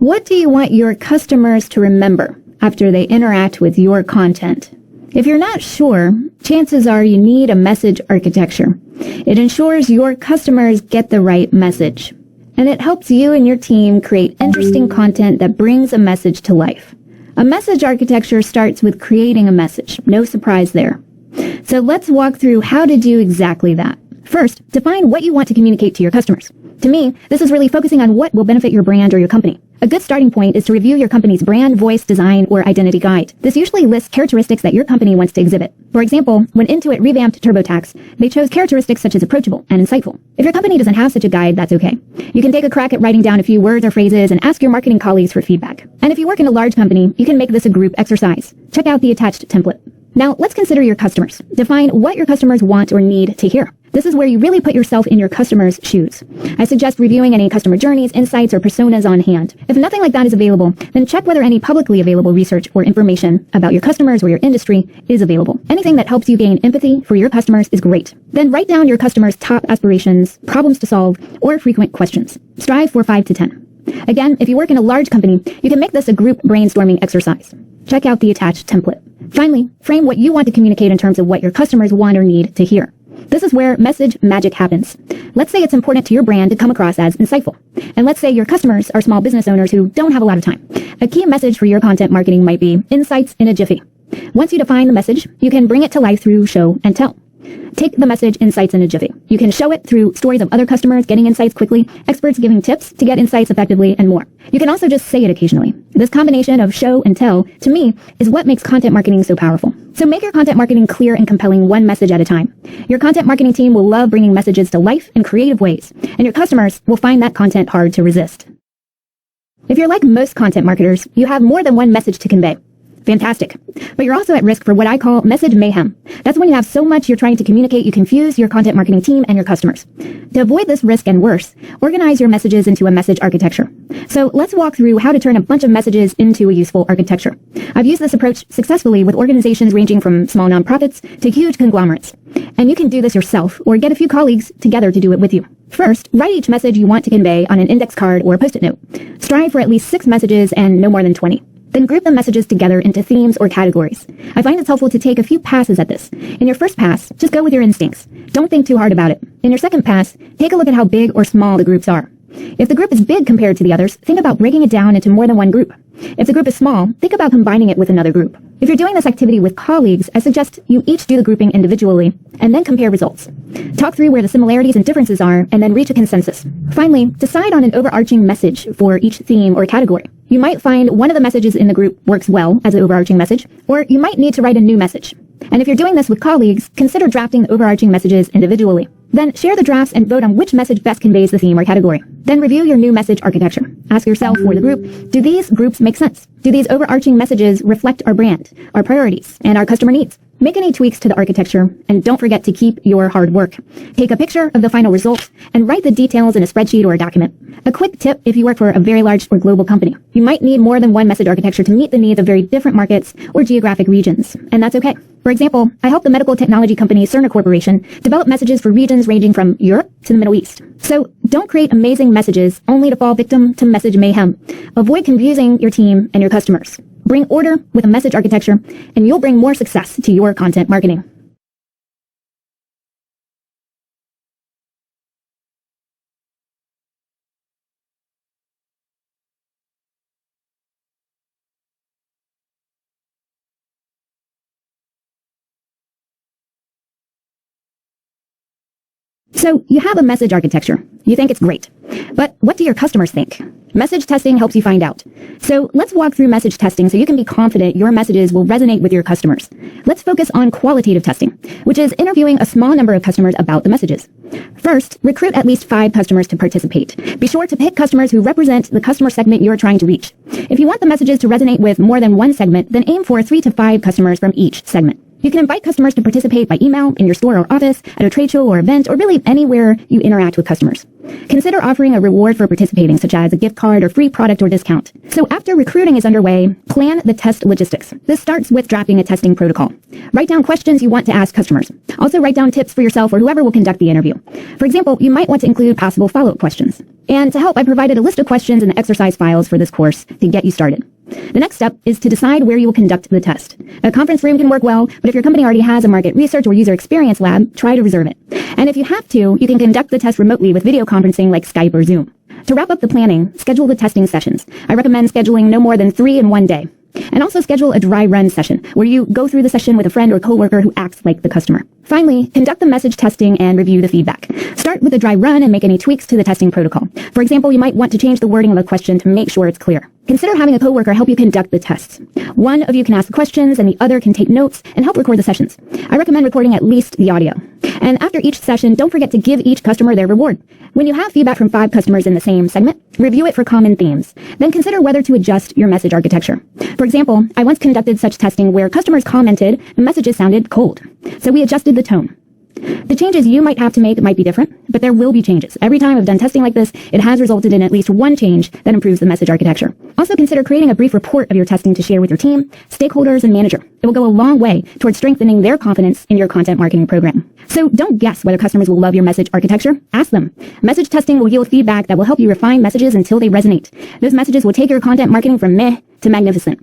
What do you want your customers to remember after they interact with your content? If you're not sure, chances are you need a message architecture. It ensures your customers get the right message, and it helps you and your team create interesting content that brings a message to life. A message architecture starts with creating a message. No surprise there. So let's walk through how to do exactly that. First, define what you want to communicate to your customers. To me, this is really focusing on what will benefit your brand or your company. A good starting point is to review your company's brand, voice, design, or identity guide. This usually lists characteristics that your company wants to exhibit. For example, when Intuit revamped TurboTax, they chose characteristics such as approachable and insightful. If your company doesn't have such a guide, that's okay. You can take a crack at writing down a few words or phrases and ask your marketing colleagues for feedback. And if you work in a large company, you can make this a group exercise. Check out the attached template. Now, let's consider your customers. Define what your customers want or need to hear. This is where you really put yourself in your customer's shoes. I suggest reviewing any customer journeys, insights, or personas on hand. If nothing like that is available, then check whether any publicly available research or information about your customers or your industry is available. Anything that helps you gain empathy for your customers is great. Then write down your customers' top aspirations, problems to solve, or frequent questions. Strive for 5 to 10. Again, if you work in a large company, you can make this a group brainstorming exercise. Check out the attached template. Finally, frame what you want to communicate in terms of what your customers want or need to hear. This is where message magic happens. Let's say it's important to your brand to come across as insightful. And let's say your customers are small business owners who don't have a lot of time. A key message for your content marketing might be insights in a jiffy. Once you define the message, you can bring it to life through show and tell. Take the message insights in a jiffy. You can show it through stories of other customers getting insights quickly, experts giving tips to get insights effectively, and more. You can also just say it occasionally. This combination of show and tell, to me, is what makes content marketing so powerful. So make your content marketing clear and compelling, one message at a time. Your content marketing team will love bringing messages to life in creative ways, and your customers will find that content hard to resist. If you're like most content marketers, you have more than one message to convey. Fantastic. But you're also at risk for what I call message mayhem. That's when you have so much you're trying to communicate, you confuse your content marketing team and your customers. To avoid this risk and worse, organize your messages into a message architecture. So let's walk through how to turn a bunch of messages into a useful architecture. I've used this approach successfully with organizations ranging from small nonprofits to huge conglomerates. And you can do this yourself or get a few colleagues together to do it with you. First, write each message you want to convey on an index card or a post-it note. Strive for at least 6 messages and no more than 20. Then group the messages together into themes or categories. I find it's helpful to take a few passes at this. In your first pass, just go with your instincts. Don't think too hard about it. In your second pass, take a look at how big or small the groups are. If the group is big compared to the others, think about breaking it down into more than one group. If the group is small, think about combining it with another group. If you're doing this activity with colleagues, I suggest you each do the grouping individually and then compare results. Talk through where the similarities and differences are and then reach a consensus. Finally, decide on an overarching message for each theme or category. You might find one of the messages in the group works well as an overarching message, or you might need to write a new message. And if you're doing this with colleagues, consider drafting the overarching messages individually. Then share the drafts and vote on which message best conveys the theme or category. Then review your new message architecture. Ask yourself or the group, do these groups make sense? Do these overarching messages reflect our brand, our priorities, and our customer needs? Make any tweaks to the architecture, and don't forget to keep your hard work. Take a picture of the final result, and write the details in a spreadsheet or a document. A quick tip if you work for a very large or global company. You might need more than one message architecture to meet the needs of very different markets or geographic regions, and that's okay. For example, I helped the medical technology company Cerner Corporation develop messages for regions ranging from Europe to the Middle East. So don't create amazing messages only to fall victim to message mayhem. Avoid confusing your team and your customers. Bring order with a message architecture, and you'll bring more success to your content marketing. So you have a message architecture. You think it's great. But what do your customers think? Message testing helps you find out. So let's walk through message testing so you can be confident your messages will resonate with your customers. Let's focus on qualitative testing, which is interviewing a small number of customers about the messages. First, recruit at least 5 customers to participate. Be sure to pick customers who represent the customer segment you're trying to reach. If you want the messages to resonate with more than one segment, then aim for 3 to 5 customers from each segment. You can invite customers to participate by email, in your store or office, at a trade show or event, or really anywhere you interact with customers. Consider offering a reward for participating, such as a gift card or free product or discount. So after recruiting is underway, plan the test logistics. This starts with drafting a testing protocol. Write down questions you want to ask customers. Also write down tips for yourself or whoever will conduct the interview. For example, you might want to include possible follow-up questions. And to help, I provided a list of questions and exercise files for this course to get you started. The next step is to decide where you will conduct the test. A conference room can work well, but if your company already has a market research or user experience lab, try to reserve it. And if you have to, you can conduct the test remotely with video conferencing like Skype or Zoom. To wrap up the planning, schedule the testing sessions. I recommend scheduling no more than 3 in one day. And also schedule a dry run session, where you go through the session with a friend or coworker who acts like the customer. Finally, conduct the message testing and review the feedback. Start with a dry run and make any tweaks to the testing protocol. For example, you might want to change the wording of a question to make sure it's clear. Consider having a coworker help you conduct the tests. One of you can ask the questions and the other can take notes and help record the sessions. I recommend recording at least the audio. And after each session, don't forget to give each customer their reward. When you have feedback from 5 customers in the same segment, review it for common themes. Then consider whether to adjust your message architecture. For example, I once conducted such testing where customers commented the messages sounded cold. So we adjusted the tone. The changes you might have to make might be different, but there will be changes. Every time I've done testing like this, it has resulted in at least one change that improves the message architecture. Also consider creating a brief report of your testing to share with your team, stakeholders, and manager. It will go a long way towards strengthening their confidence in your content marketing program. So don't guess whether customers will love your message architecture. Ask them. Message testing will yield feedback that will help you refine messages until they resonate. Those messages will take your content marketing from meh to magnificent.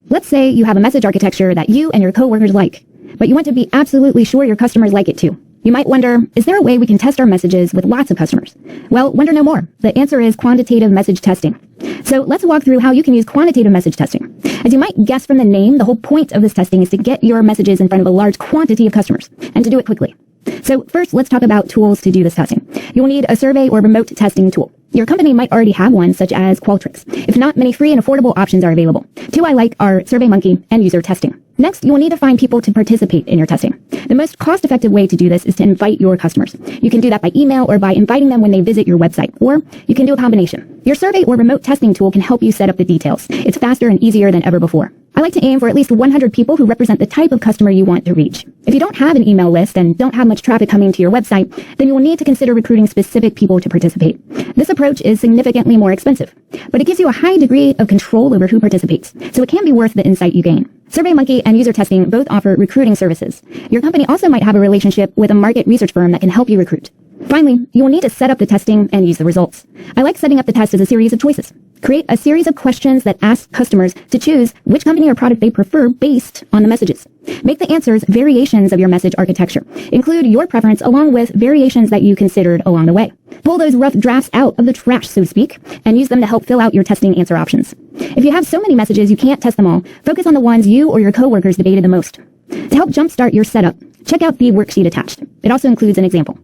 Let's say you have a message architecture that you and your coworkers like, but you want to be absolutely sure your customers like it too. You might wonder, is there a way we can test our messages with lots of customers? Well, wonder no more. The answer is quantitative message testing. So let's walk through how you can use quantitative message testing. As you might guess from the name, the whole point of this testing is to get your messages in front of a large quantity of customers, and to do it quickly. So first, let's talk about tools to do this testing. You will need a survey or remote testing tool. Your company might already have one, such as Qualtrics. If not, many free and affordable options are available. 2 I like are SurveyMonkey and User Testing. Next, you will need to find people to participate in your testing. The most cost-effective way to do this is to invite your customers. You can do that by email or by inviting them when they visit your website, or you can do a combination. Your survey or remote testing tool can help you set up the details. It's faster and easier than ever before. I like to aim for at least 100 people who represent the type of customer you want to reach. If you don't have an email list and don't have much traffic coming to your website, then you will need to consider recruiting specific people to participate. This approach is significantly more expensive, but it gives you a high degree of control over who participates, so it can be worth the insight you gain. SurveyMonkey and User Testing both offer recruiting services. Your company also might have a relationship with a market research firm that can help you recruit. Finally, you will need to set up the testing and use the results. I like setting up the test as a series of choices. Create a series of questions that ask customers to choose which company or product they prefer based on the messages. Make the answers variations of your message architecture. Include your preference along with variations that you considered along the way. Pull those rough drafts out of the trash, so to speak, and use them to help fill out your testing answer options. If you have so many messages you can't test them all, focus on the ones you or your coworkers debated the most. To help jumpstart your setup, check out the worksheet attached. It also includes an example.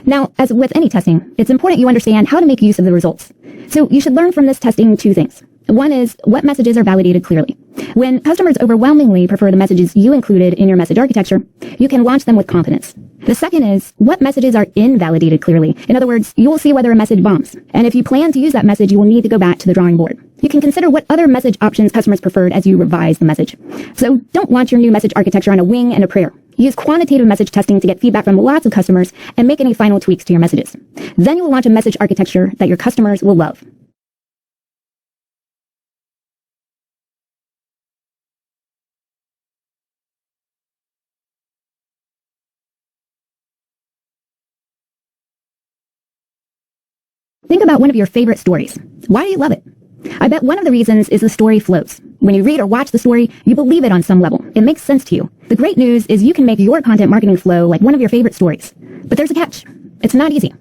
Now, as with any testing, it's important you understand how to make use of the results. So you should learn from this testing 2 things. One is what messages are validated clearly. When customers overwhelmingly prefer the messages you included in your message architecture, you can launch them with confidence. The second is what messages are invalidated clearly. In other words, you will see whether a message bombs. And if you plan to use that message, you will need to go back to the drawing board. You can consider what other message options customers preferred as you revise the message. So don't launch your new message architecture on a wing and a prayer. Use quantitative message testing to get feedback from lots of customers and make any final tweaks to your messages. Then you will launch a message architecture that your customers will love. Think about one of your favorite stories. Why do you love it? I bet one of the reasons is the story flows. When you read or watch the story, you believe it on some level. It makes sense to you. The great news is you can make your content marketing flow like one of your favorite stories. But there's a catch. It's not easy.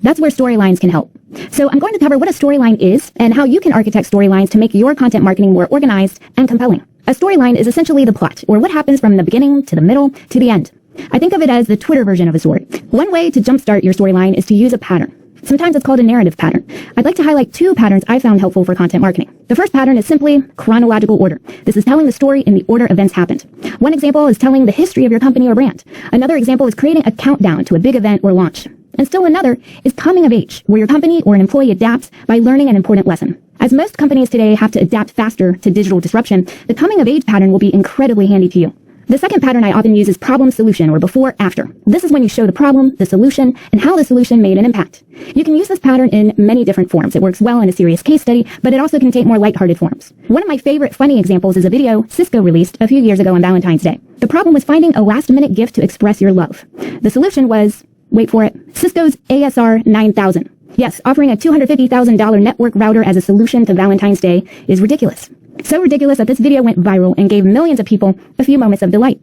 That's where storylines can help. So I'm going to cover what a storyline is and how you can architect storylines to make your content marketing more organized and compelling. A storyline is essentially the plot, or what happens from the beginning to the middle to the end. I think of it as the Twitter version of a story. One way to jumpstart your storyline is to use a pattern. Sometimes it's called a narrative pattern. I'd like to highlight 2 patterns I found helpful for content marketing. The first pattern is simply chronological order. This is telling the story in the order events happened. One example is telling the history of your company or brand. Another example is creating a countdown to a big event or launch. And still another is coming of age, where your company or an employee adapts by learning an important lesson. As most companies today have to adapt faster to digital disruption, the coming of age pattern will be incredibly handy to you. The second pattern I often use is problem solution, or before after. This is when you show the problem, the solution, and how the solution made an impact. You can use this pattern in many different forms. It works well in a serious case study, but it also can take more lighthearted forms. One of my favorite funny examples is a video Cisco released a few years ago on Valentine's Day. The problem was finding a last-minute gift to express your love. The solution was, wait for it, Cisco's ASR 9000. Yes, offering a $250,000 network router as a solution to Valentine's Day is ridiculous. So ridiculous that this video went viral and gave millions of people a few moments of delight.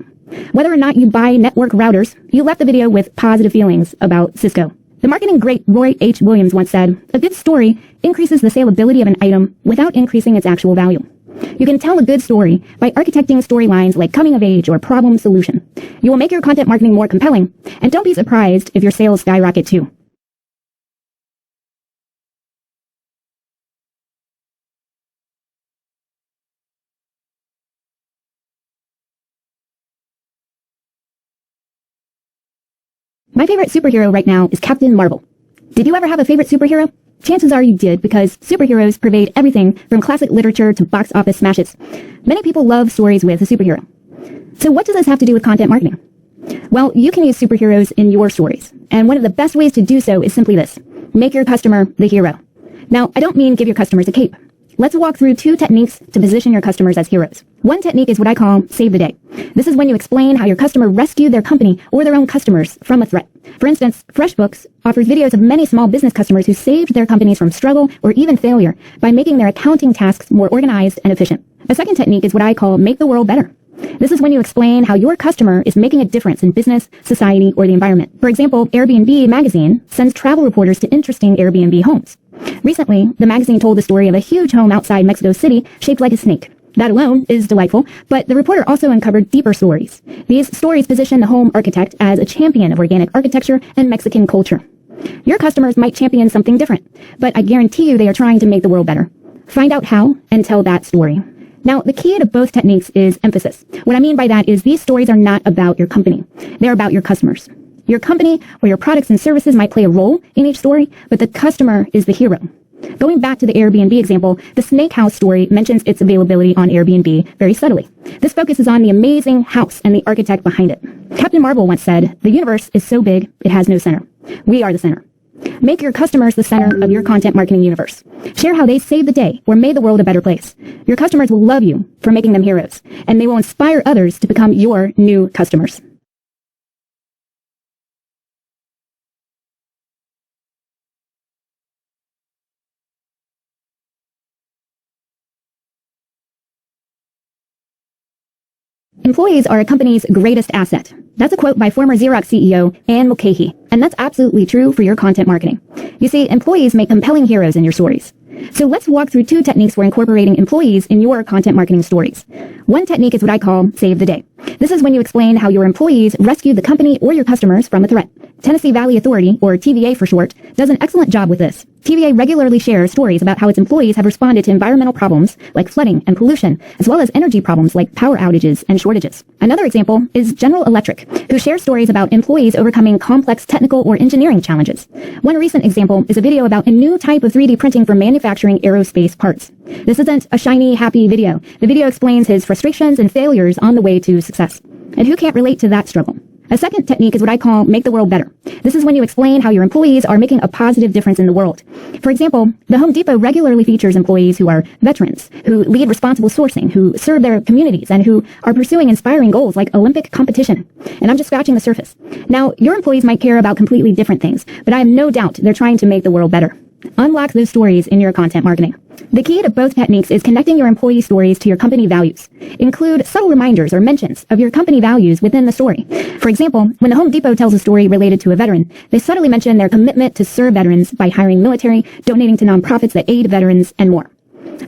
Whether or not you buy network routers, you left the video with positive feelings about Cisco. The marketing great Roy H. Williams once said, "A good story increases the salability of an item without increasing its actual value." You can tell a good story by architecting storylines like coming of age or problem solution. You will make your content marketing more compelling, and don't be surprised if your sales skyrocket too. My favorite superhero right now is Captain Marvel. Did you ever have a favorite superhero? Chances are you did, because superheroes pervade everything from classic literature to box office smashes. Many people love stories with a superhero. So what does this have to do with content marketing? Well, you can use superheroes in your stories, and one of the best ways to do so is simply this: make your customer the hero. Now, I don't mean give your customers a cape. Let's walk through 2 techniques to position your customers as heroes. One technique is what I call save the day. This is when you explain how your customer rescued their company or their own customers from a threat. For instance, FreshBooks offers videos of many small business customers who saved their companies from struggle or even failure by making their accounting tasks more organized and efficient. A second technique is what I call make the world better. This is when you explain how your customer is making a difference in business, society, or the environment. For example, Airbnb magazine sends travel reporters to interesting Airbnb homes. Recently, the magazine told the story of a huge home outside Mexico City shaped like a snake. That alone is delightful, but the reporter also uncovered deeper stories. These stories position the home architect as a champion of organic architecture and Mexican culture. Your customers might champion something different, but I guarantee you they are trying to make the world better. Find out how and tell that story. Now, the key to both techniques is emphasis. What I mean by that is these stories are not about your company. They're about your customers. Your company or your products and services might play a role in each story, but the customer is the hero. Going back to the Airbnb example, the snake house story mentions its availability on Airbnb very subtly. This focuses on the amazing house and the architect behind it. Captain Marvel once said, "The universe is so big, it has no center. We are the center." Make your customers the center of your content marketing universe. Share how they saved the day or made the world a better place. Your customers will love you for making them heroes, and they will inspire others to become your new customers. Employees are a company's greatest asset. That's a quote by former Xerox CEO Anne Mulcahy, and that's absolutely true for your content marketing. You see, employees make compelling heroes in your stories. So let's walk through 2 techniques for incorporating employees in your content marketing stories. One technique is what I call save the day. This is when you explain how your employees rescued the company or your customers from a threat. Tennessee Valley Authority, or TVA for short, does an excellent job with this. TVA regularly shares stories about how its employees have responded to environmental problems like flooding and pollution, as well as energy problems like power outages and shortages. Another example is General Electric, who shares stories about employees overcoming complex technical or engineering challenges. One recent example is a video about a new type of 3D printing for manufacturing aerospace parts. This isn't a shiny, happy video. The video explains his frustrations and failures on the way to success. And who can't relate to that struggle? A second technique is what I call make the world better. This is when you explain how your employees are making a positive difference in the world. For example, the Home Depot regularly features employees who are veterans, who lead responsible sourcing, who serve their communities, and who are pursuing inspiring goals like Olympic competition. And I'm just scratching the surface. Now, your employees might care about completely different things, but I have no doubt they're trying to make the world better. Unlock those stories in your content marketing. The key to both techniques is connecting your employee stories to your company values. Include subtle reminders or mentions of your company values within the story. For example, when the Home Depot tells a story related to a veteran, they subtly mention their commitment to serve veterans by hiring military, donating to nonprofits that aid veterans, and more.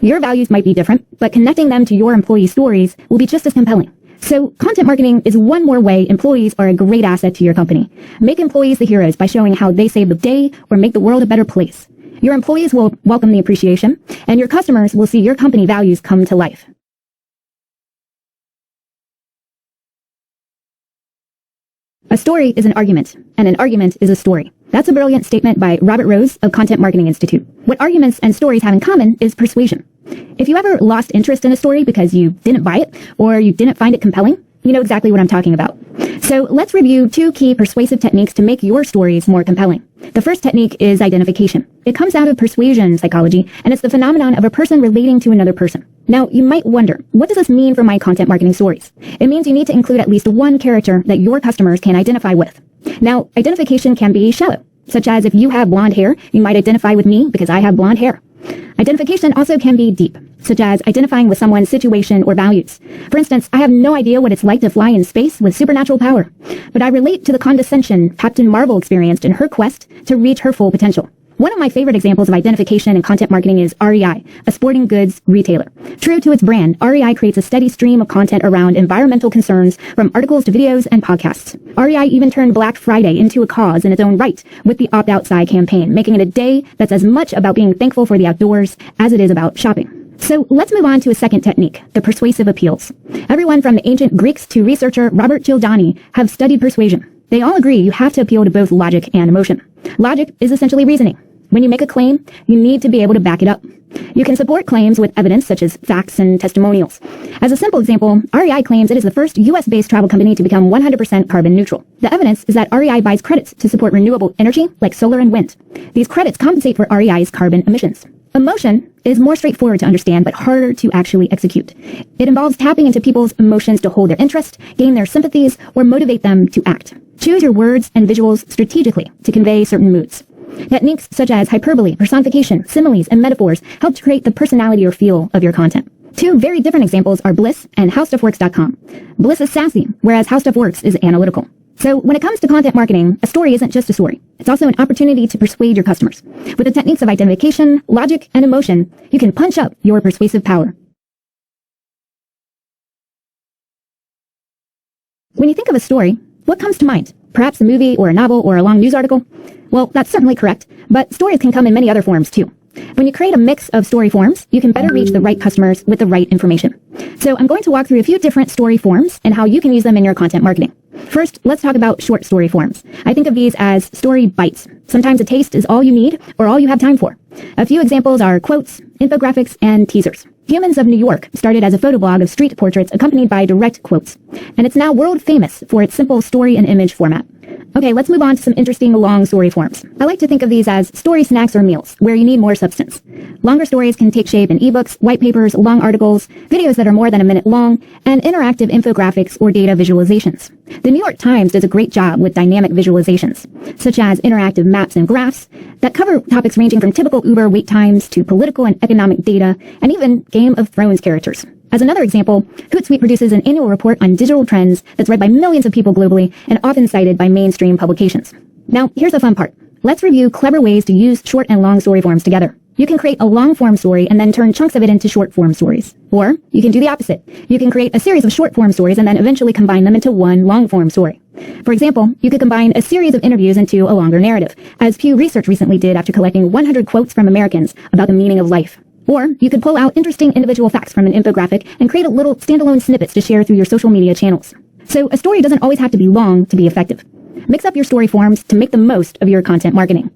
Your values might be different, but connecting them to your employee stories will be just as compelling. So, content marketing is one more way employees are a great asset to your company. Make employees the heroes by showing how they save the day or make the world a better place. Your employees will welcome the appreciation, and your customers will see your company values come to life. A story is an argument, and an argument is a story. That's a brilliant statement by Robert Rose of Content Marketing Institute. What arguments and stories have in common is persuasion. If you ever lost interest in a story because you didn't buy it, or you didn't find it compelling, you know exactly what I'm talking about. So let's review 2 key persuasive techniques to make your stories more compelling. The first technique is identification. It comes out of persuasion psychology, and it's the phenomenon of a person relating to another person. Now, you might wonder, what does this mean for my content marketing stories? It means you need to include at least one character that your customers can identify with. Now, identification can be shallow, such as if you have blonde hair, you might identify with me because I have blonde hair. Identification also can be deep, such as identifying with someone's situation or values. For instance, I have no idea what it's like to fly in space with supernatural power, but I relate to the condescension Captain Marvel experienced in her quest to reach her full potential. One of my favorite examples of identification in content marketing is REI, a sporting goods retailer. True to its brand, REI creates a steady stream of content around environmental concerns, from articles to videos and podcasts. REI even turned Black Friday into a cause in its own right with the Opt Outside campaign, making it a day that's as much about being thankful for the outdoors as it is about shopping. So let's move on to a second technique, the persuasive appeals. Everyone from the ancient Greeks to researcher Robert Cialdini have studied persuasion. They all agree you have to appeal to both logic and emotion. Logic is essentially reasoning. When you make a claim, you need to be able to back it up. You can support claims with evidence such as facts and testimonials. As a simple example, REI claims it is the first US-based travel company to become 100% carbon neutral. The evidence is that REI buys credits to support renewable energy like solar and wind. These credits compensate for REI's carbon emissions. Emotion is more straightforward to understand but harder to actually execute. It involves tapping into people's emotions to hold their interest, gain their sympathies, or motivate them to act. Choose your words and visuals strategically to convey certain moods. Techniques such as hyperbole, personification, similes, and metaphors help to create the personality or feel of your content. Two very different examples are Bliss and HowStuffWorks.com. Bliss is sassy, whereas HowStuffWorks is analytical. So when it comes to content marketing, a story isn't just a story. It's also an opportunity to persuade your customers. With the techniques of identification, logic, and emotion, you can punch up your persuasive power. When you think of a story, what comes to mind? Perhaps a movie or a novel or a long news article? Well, that's certainly correct, but stories can come in many other forms too. When you create a mix of story forms, you can better reach the right customers with the right information. So I'm going to walk through a few different story forms and how you can use them in your content marketing. First, let's talk about short story forms. I think of these as story bites. Sometimes a taste is all you need or all you have time for. A few examples are quotes, infographics, and teasers. Humans of New York started as a photoblog of street portraits accompanied by direct quotes, and it's now world famous for its simple story and image format. Okay, let's move on to some interesting long story forms. I like to think of these as story snacks or meals, where you need more substance. Longer stories can take shape in ebooks, white papers, long articles, videos that are more than a minute long, and interactive infographics or data visualizations. The New York Times does a great job with dynamic visualizations, such as interactive maps and graphs that cover topics ranging from typical Uber wait times to political and economic data, and even Game of Thrones characters. As another example, Hootsuite produces an annual report on digital trends that's read by millions of people globally and often cited by mainstream publications. Now, here's the fun part. Let's review clever ways to use short and long story forms together. You can create a long-form story and then turn chunks of it into short-form stories. Or you can do the opposite. You can create a series of short-form stories and then eventually combine them into one long-form story. For example, you could combine a series of interviews into a longer narrative, as Pew Research recently did after collecting 100 quotes from Americans about the meaning of life. Or you could pull out interesting individual facts from an infographic and create a little standalone snippets to share through your social media channels. So a story doesn't always have to be long to be effective. Mix up your story forms to make the most of your content marketing.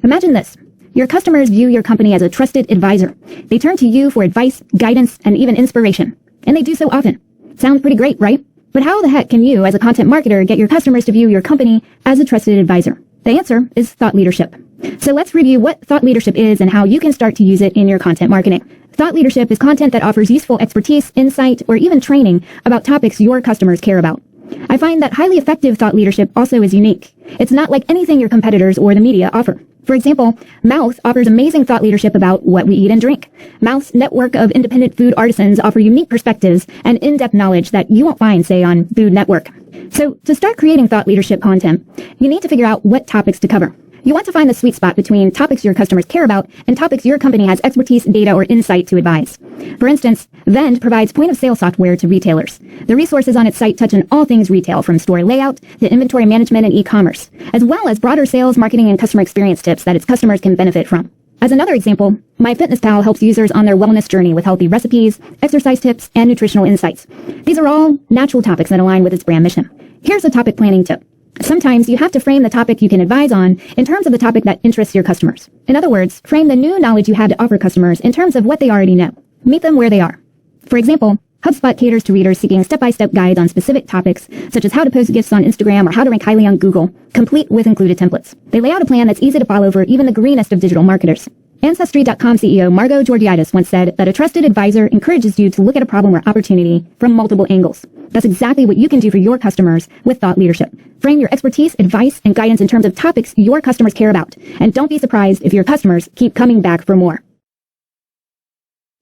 Imagine this. Your customers view your company as a trusted advisor. They turn to you for advice, guidance, and even inspiration. And they do so often. Sounds pretty great, right? But how the heck can you, as a content marketer, get your customers to view your company as a trusted advisor? The answer is thought leadership. So let's review what thought leadership is and how you can start to use it in your content marketing. Thought leadership is content that offers useful expertise, insight, or even training about topics your customers care about. I find that highly effective thought leadership also is unique. It's not like anything your competitors or the media offer. For example, Mouth offers amazing thought leadership about what we eat and drink. Mouth's network of independent food artisans offer unique perspectives and in-depth knowledge that you won't find, say, on Food Network. So, to start creating thought leadership content, you need to figure out what topics to cover. You want to find the sweet spot between topics your customers care about and topics your company has expertise, data, or insight to advise. For instance, Vend provides point-of-sale software to retailers. The resources on its site touch on all things retail, from store layout to inventory management and e-commerce, as well as broader sales, marketing, and customer experience tips that its customers can benefit from. As another example, MyFitnessPal helps users on their wellness journey with healthy recipes, exercise tips, and nutritional insights. These are all natural topics that align with its brand mission. Here's a topic planning tip. Sometimes you have to frame the topic you can advise on in terms of the topic that interests your customers. In other words, frame the new knowledge you have to offer customers in terms of what they already know. Meet them where they are. For example, HubSpot caters to readers seeking step-by-step guides on specific topics, such as how to post gifts on Instagram or how to rank highly on Google, complete with included templates. They lay out a plan that's easy to follow for even the greenest of digital marketers. Ancestry.com CEO Margot Georgiadis once said that a trusted advisor encourages you to look at a problem or opportunity from multiple angles. That's exactly what you can do for your customers with thought leadership. Frame your expertise, advice, and guidance in terms of topics your customers care about. And don't be surprised if your customers keep coming back for more.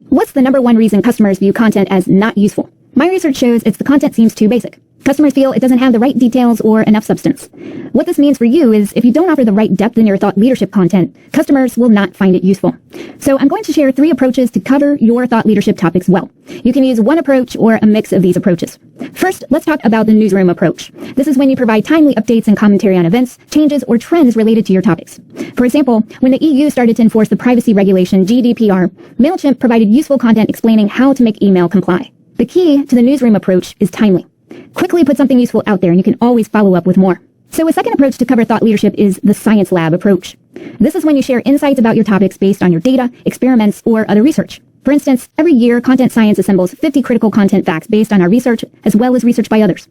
What's the number one reason customers view content as not useful? My research shows it's the content seems too basic. Customers feel it doesn't have the right details or enough substance. What this means for you is if you don't offer the right depth in your thought leadership content, customers will not find it useful. So I'm going to share 3 approaches to cover your thought leadership topics well. You can use one approach or a mix of these approaches. First, let's talk about the newsroom approach. This is when you provide timely updates and commentary on events, changes, or trends related to your topics. For example, when the EU started to enforce the privacy regulation GDPR, MailChimp provided useful content explaining how to make email comply. The key to the newsroom approach is timely. Quickly put something useful out there and you can always follow up with more. So a second approach to cover thought leadership is the science lab approach. This is when you share insights about your topics based on your data, experiments, or other research. For instance, every year, Content Science assembles 50 critical content facts based on our research, as well as research by others.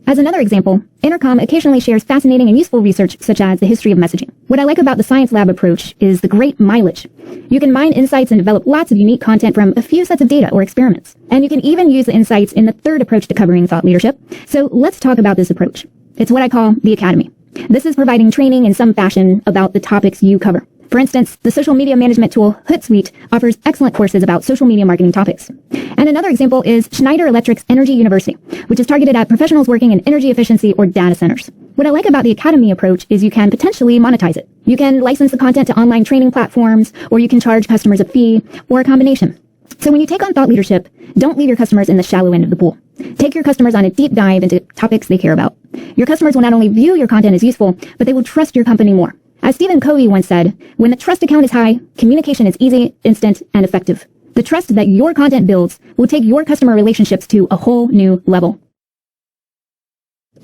As another example, Intercom occasionally shares fascinating and useful research such as the history of messaging. What I like about the science lab approach is the great mileage. You can mine insights and develop lots of unique content from a few sets of data or experiments. And you can even use the insights in the third approach to covering thought leadership. So let's talk about this approach. It's what I call the academy. This is providing training in some fashion about the topics you cover. For instance, the social media management tool Hootsuite offers excellent courses about social media marketing topics. And another example is Schneider Electric's Energy University, which is targeted at professionals working in energy efficiency or data centers. What I like about the academy approach is you can potentially monetize it. You can license the content to online training platforms, or you can charge customers a fee, or a combination. So when you take on thought leadership, don't leave your customers in the shallow end of the pool. Take your customers on a deep dive into topics they care about. Your customers will not only view your content as useful, but they will trust your company more. As Stephen Covey once said, when the trust account is high, communication is easy, instant, and effective. The trust that your content builds will take your customer relationships to a whole new level.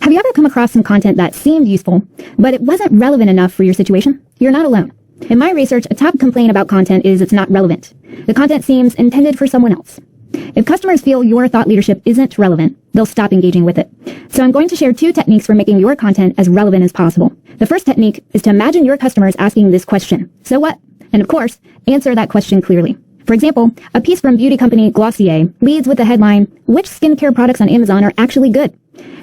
Have you ever come across some content that seemed useful, but it wasn't relevant enough for your situation? You're not alone. In my research, a top complaint about content is it's not relevant. The content seems intended for someone else. If customers feel your thought leadership isn't relevant, they'll stop engaging with it. So I'm going to share 2 techniques for making your content as relevant as possible. The first technique is to imagine your customers asking this question, so what? And of course, answer that question clearly. For example, a piece from beauty company Glossier leads with the headline, "Which skincare products on Amazon are actually good?"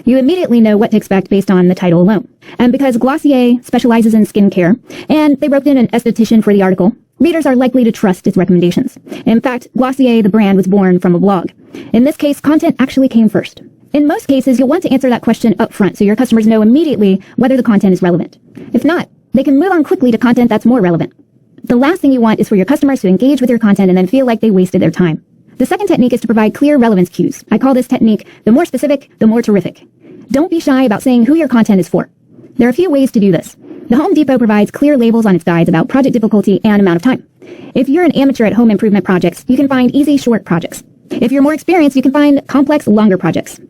You immediately know what to expect based on the title alone. And because Glossier specializes in skincare, and they roped in an esthetician for the article, readers are likely to trust its recommendations. In fact, Glossier, the brand, was born from a blog. In this case, content actually came first. In most cases, you'll want to answer that question up front so your customers know immediately whether the content is relevant. If not, they can move on quickly to content that's more relevant. The last thing you want is for your customers to engage with your content and then feel like they wasted their time. The second technique is to provide clear relevance cues. I call this technique, the more specific, the more terrific. Don't be shy about saying who your content is for. There are a few ways to do this. The Home Depot provides clear labels on its guides about project difficulty and amount of time. If you're an amateur at home improvement projects, you can find easy, short projects. If you're more experienced, you can find complex, longer projects.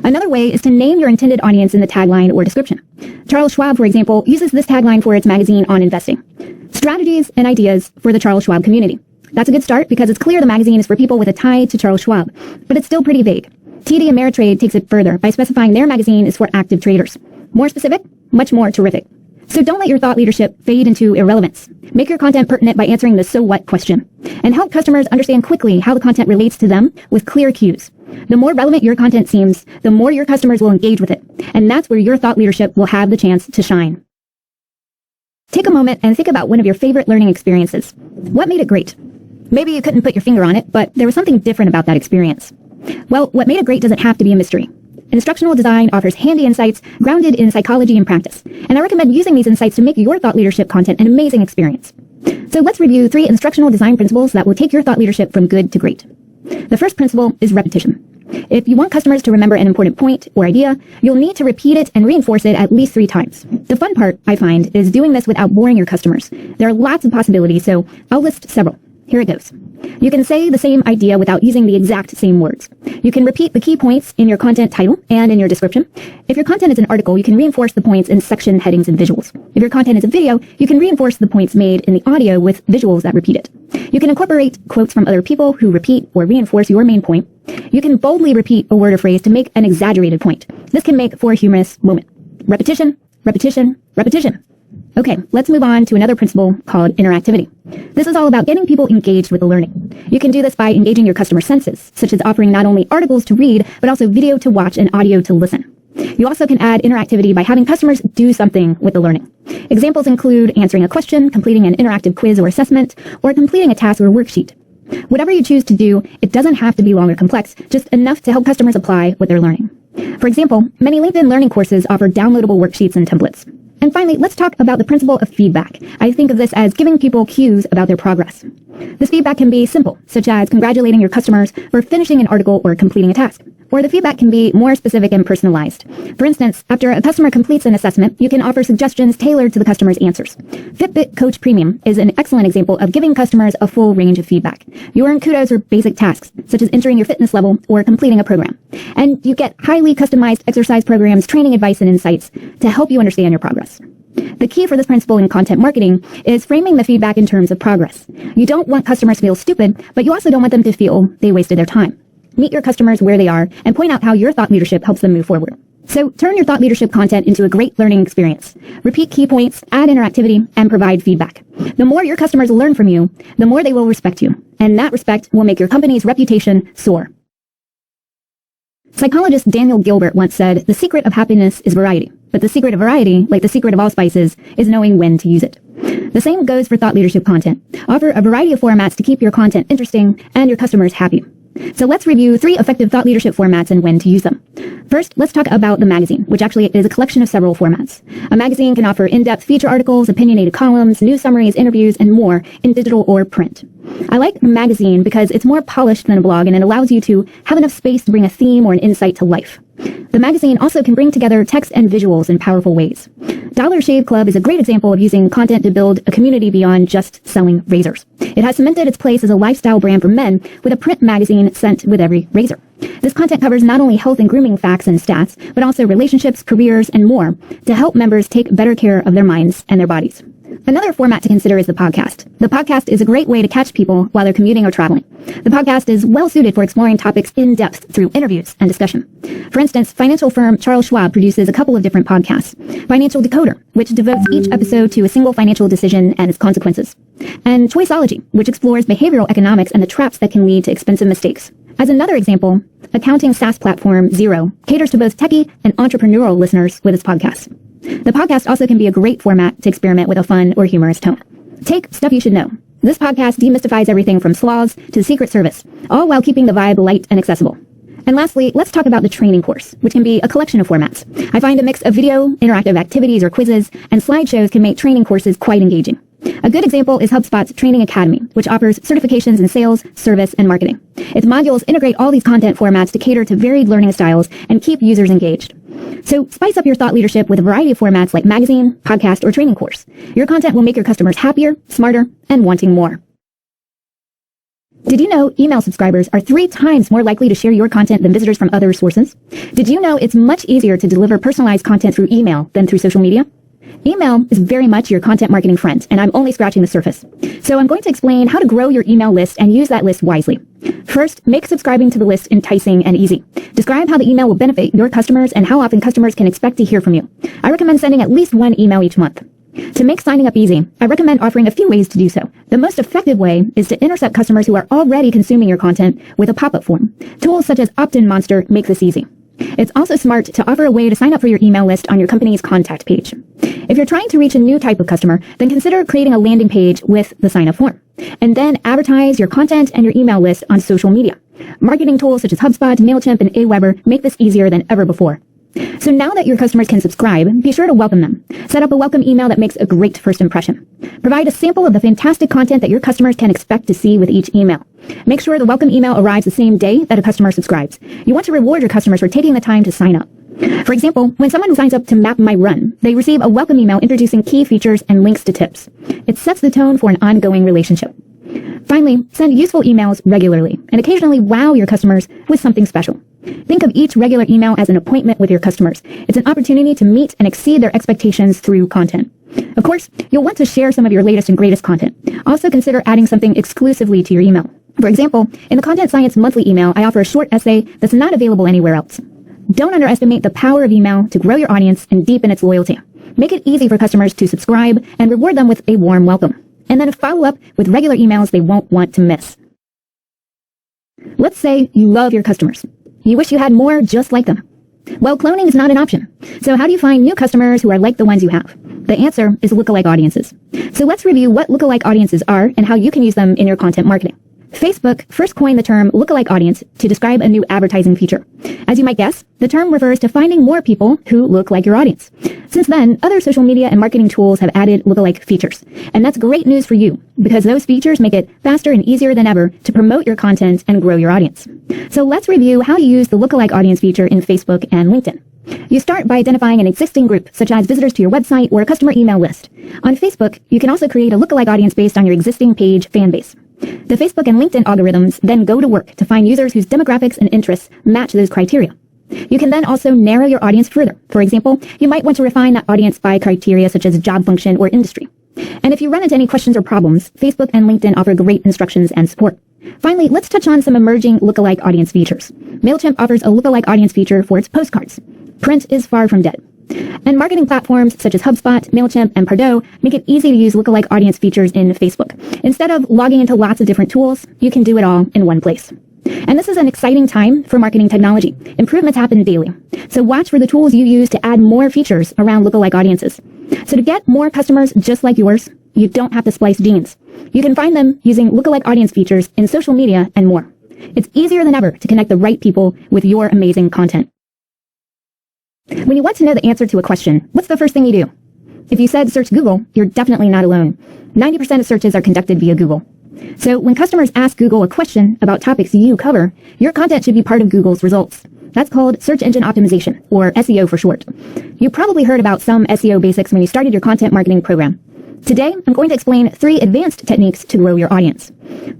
Another way is to name your intended audience in the tagline or description. Charles Schwab, for example, uses this tagline for its magazine on investing. Strategies and ideas for the Charles Schwab community. That's a good start because it's clear the magazine is for people with a tie to Charles Schwab, but it's still pretty vague. TD Ameritrade takes it further by specifying their magazine is for active traders. More specific, much more terrific. So don't let your thought leadership fade into irrelevance. Make your content pertinent by answering the so what question, and help customers understand quickly how the content relates to them with clear cues. The more relevant your content seems, the more your customers will engage with it, and that's where your thought leadership will have the chance to shine. Take a moment and think about one of your favorite learning experiences. What made it great? Maybe you couldn't put your finger on it, but there was something different about that experience. Well, what made it great doesn't have to be a mystery. Instructional design offers handy insights grounded in psychology and practice, and I recommend using these insights to make your thought leadership content an amazing experience. So let's review 3 instructional design principles that will take your thought leadership from good to great. The first principle is repetition. If you want customers to remember an important point or idea, you'll need to repeat it and reinforce it at least 3 times. The fun part, I find, is doing this without boring your customers. There are lots of possibilities, so I'll list several. Here it goes. You can say the same idea without using the exact same words. You can repeat the key points in your content title and in your description. If your content is an article, you can reinforce the points in section headings and visuals. If your content is a video, you can reinforce the points made in the audio with visuals that repeat it. You can incorporate quotes from other people who repeat or reinforce your main point. You can boldly repeat a word or phrase to make an exaggerated point. This can make for a humorous moment. Repetition, repetition, repetition. Okay, let's move on to another principle called interactivity. This is all about getting people engaged with the learning. You can do this by engaging your customer senses, such as offering not only articles to read, but also video to watch and audio to listen. You also can add interactivity by having customers do something with the learning. Examples include answering a question, completing an interactive quiz or assessment, or completing a task or worksheet. Whatever you choose to do, it doesn't have to be long or complex, just enough to help customers apply what they're learning. For example, many LinkedIn learning courses offer downloadable worksheets and templates. And finally, let's talk about the principle of feedback. I think of this as giving people cues about their progress. This feedback can be simple, such as congratulating your customers for finishing an article or completing a task. Or the feedback can be more specific and personalized. For instance, after a customer completes an assessment, you can offer suggestions tailored to the customer's answers. Fitbit Coach Premium is an excellent example of giving customers a full range of feedback. You earn kudos for basic tasks, such as entering your fitness level or completing a program. And you get highly customized exercise programs, training advice, and insights to help you understand your progress. The key for this principle in content marketing is framing the feedback in terms of progress. You don't want customers to feel stupid, but you also don't want them to feel they wasted their time. Meet your customers where they are and point out how your thought leadership helps them move forward. So turn your thought leadership content into a great learning experience. Repeat key points, add interactivity, and provide feedback. The more your customers learn from you, the more they will respect you. And that respect will make your company's reputation soar. Psychologist Daniel Gilbert once said, "The secret of happiness is variety, but the secret of variety, like the secret of all spices, is knowing when to use it." The same goes for thought leadership content. Offer a variety of formats to keep your content interesting and your customers happy. So let's review 3 effective thought leadership formats and when to use them. First, let's talk about the magazine, which actually is a collection of several formats. A magazine can offer in-depth feature articles, opinionated columns, news summaries, interviews, and more in digital or print. I like the magazine because it's more polished than a blog and it allows you to have enough space to bring a theme or an insight to life. The magazine also can bring together text and visuals in powerful ways. Dollar Shave Club is a great example of using content to build a community beyond just selling razors. It has cemented its place as a lifestyle brand for men with a print magazine sent with every razor. This content covers not only health and grooming facts and stats, but also relationships, careers, and more to help members take better care of their minds and their bodies. Another format to consider is the podcast. The podcast is a great way to catch people while they're commuting or traveling. The podcast is well suited for exploring topics in depth through interviews and discussion. For instance, financial firm Charles Schwab produces a couple of different podcasts. Financial Decoder, which devotes each episode to a single financial decision and its consequences. And Choiceology, which explores behavioral economics and the traps that can lead to expensive mistakes. As another example, accounting SaaS platform Xero caters to both techie and entrepreneurial listeners with its podcasts. The podcast also can be a great format to experiment with a fun or humorous tone. Take Stuff You Should Know. This podcast demystifies everything from sloths to the Secret Service, all while keeping the vibe light and accessible. And lastly, let's talk about the training course, which can be a collection of formats. I find a mix of video, interactive activities or quizzes, and slideshows can make training courses quite engaging. A good example is HubSpot's Training Academy, which offers certifications in sales, service, and marketing. Its modules integrate all these content formats to cater to varied learning styles and keep users engaged. So spice up your thought leadership with a variety of formats like magazine, podcast, or training course. Your content will make your customers happier, smarter, and wanting more. Did you know email subscribers are 3 times more likely to share your content than visitors from other sources? Did you know it's much easier to deliver personalized content through email than through social media? Email is very much your content marketing friend, and I'm only scratching the surface. So I'm going to explain how to grow your email list and use that list wisely. First, make subscribing to the list enticing and easy. Describe how the email will benefit your customers and how often customers can expect to hear from you. I recommend sending at least 1 email each month. To make signing up easy, I recommend offering a few ways to do so. The most effective way is to intercept customers who are already consuming your content with a pop-up form. Tools such as Opt-in Monster make this easy. It's also smart to offer a way to sign up for your email list on your company's contact page. If you're trying to reach a new type of customer, then consider creating a landing page with the sign-up form. And then advertise your content and your email list on social media. Marketing tools such as HubSpot, MailChimp, and Aweber make this easier than ever before. So now that your customers can subscribe, be sure to welcome them. Set up a welcome email that makes a great first impression. Provide a sample of the fantastic content that your customers can expect to see with each email. Make sure the welcome email arrives the same day that a customer subscribes. You want to reward your customers for taking the time to sign up. For example, when someone signs up to Map My Run, they receive a welcome email introducing key features and links to tips. It sets the tone for an ongoing relationship. Finally, send useful emails regularly and occasionally wow your customers with something special. Think of each regular email as an appointment with your customers. It's an opportunity to meet and exceed their expectations through content. Of course, you'll want to share some of your latest and greatest content. Also consider adding something exclusively to your email. For example, in the Content Science monthly email, I offer a short essay that's not available anywhere else. Don't underestimate the power of email to grow your audience and deepen its loyalty. Make it easy for customers to subscribe and reward them with a warm welcome. And then follow up with regular emails they won't want to miss. Let's say you love your customers. You wish you had more just like them. Well, cloning is not an option. So how do you find new customers who are like the ones you have? The answer is lookalike audiences. So let's review what lookalike audiences are and how you can use them in your content marketing. Facebook first coined the term lookalike audience to describe a new advertising feature. As you might guess, the term refers to finding more people who look like your audience. Since then, other social media and marketing tools have added lookalike features. And that's great news for you, because those features make it faster and easier than ever to promote your content and grow your audience. So let's review how to use the lookalike audience feature in Facebook and LinkedIn. You start by identifying an existing group, such as visitors to your website or a customer email list. On Facebook, you can also create a lookalike audience based on your existing page fan base. The Facebook and LinkedIn algorithms then go to work to find users whose demographics and interests match those criteria. You can then also narrow your audience further. For example, you might want to refine that audience by criteria such as job function or industry. And if you run into any questions or problems, Facebook and LinkedIn offer great instructions and support. Finally, let's touch on some emerging lookalike audience features. MailChimp offers a lookalike audience feature for its postcards. Print is far from dead. And marketing platforms such as HubSpot, MailChimp, and Pardot make it easy to use lookalike audience features in Facebook. Instead of logging into lots of different tools, you can do it all in one place. And this is an exciting time for marketing technology. Improvements happen daily. So watch for the tools you use to add more features around lookalike audiences. So to get more customers just like yours, you don't have to splice jeans. You can find them using lookalike audience features in social media and more. It's easier than ever to connect the right people with your amazing content. When you want to know the answer to a question, what's the first thing you do? If you said search Google, you're definitely not alone. 90% of searches are conducted via Google. So when customers ask Google a question about topics you cover, your content should be part of Google's results. That's called search engine optimization, or SEO for short. You probably heard about some SEO basics when you started your content marketing program. Today, I'm going to explain 3 advanced techniques to grow your audience.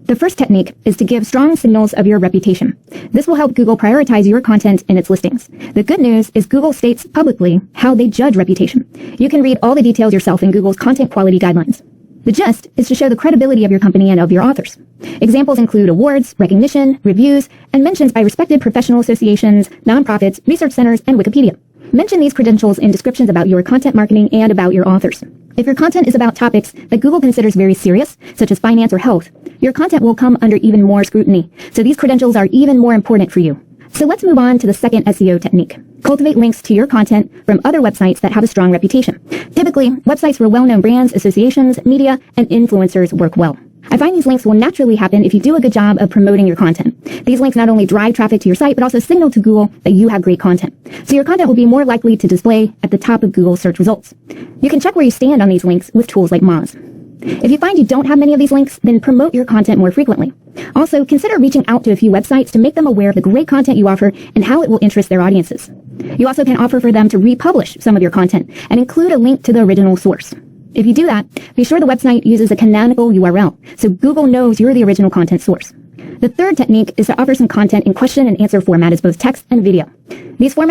The first technique is to give strong signals of your reputation. This will help Google prioritize your content in its listings. The good news is Google states publicly how they judge reputation. You can read all the details yourself in Google's content quality guidelines. The gist is to show the credibility of your company and of your authors. Examples include awards, recognition, reviews, and mentions by respected professional associations, nonprofits, research centers, and Wikipedia. Mention these credentials in descriptions about your content marketing and about your authors. If your content is about topics that Google considers very serious, such as finance or health, your content will come under even more scrutiny, so these credentials are even more important for you. So let's move on to the second SEO technique. Cultivate links to your content from other websites that have a strong reputation. Typically, websites where well-known brands, associations, media, and influencers work well. I find these links will naturally happen if you do a good job of promoting your content. These links not only drive traffic to your site, but also signal to Google that you have great content. So your content will be more likely to display at the top of Google search results. You can check where you stand on these links with tools like Moz. If you find you don't have many of these links, then promote your content more frequently. Also, consider reaching out to a few websites to make them aware of the great content you offer and how it will interest their audiences. You also can offer for them to republish some of your content and include a link to the original source. If you do that, be sure the website uses a canonical URL, so Google knows you're the original content source. The third technique is to offer some content in question and answer format as both text and video. These formats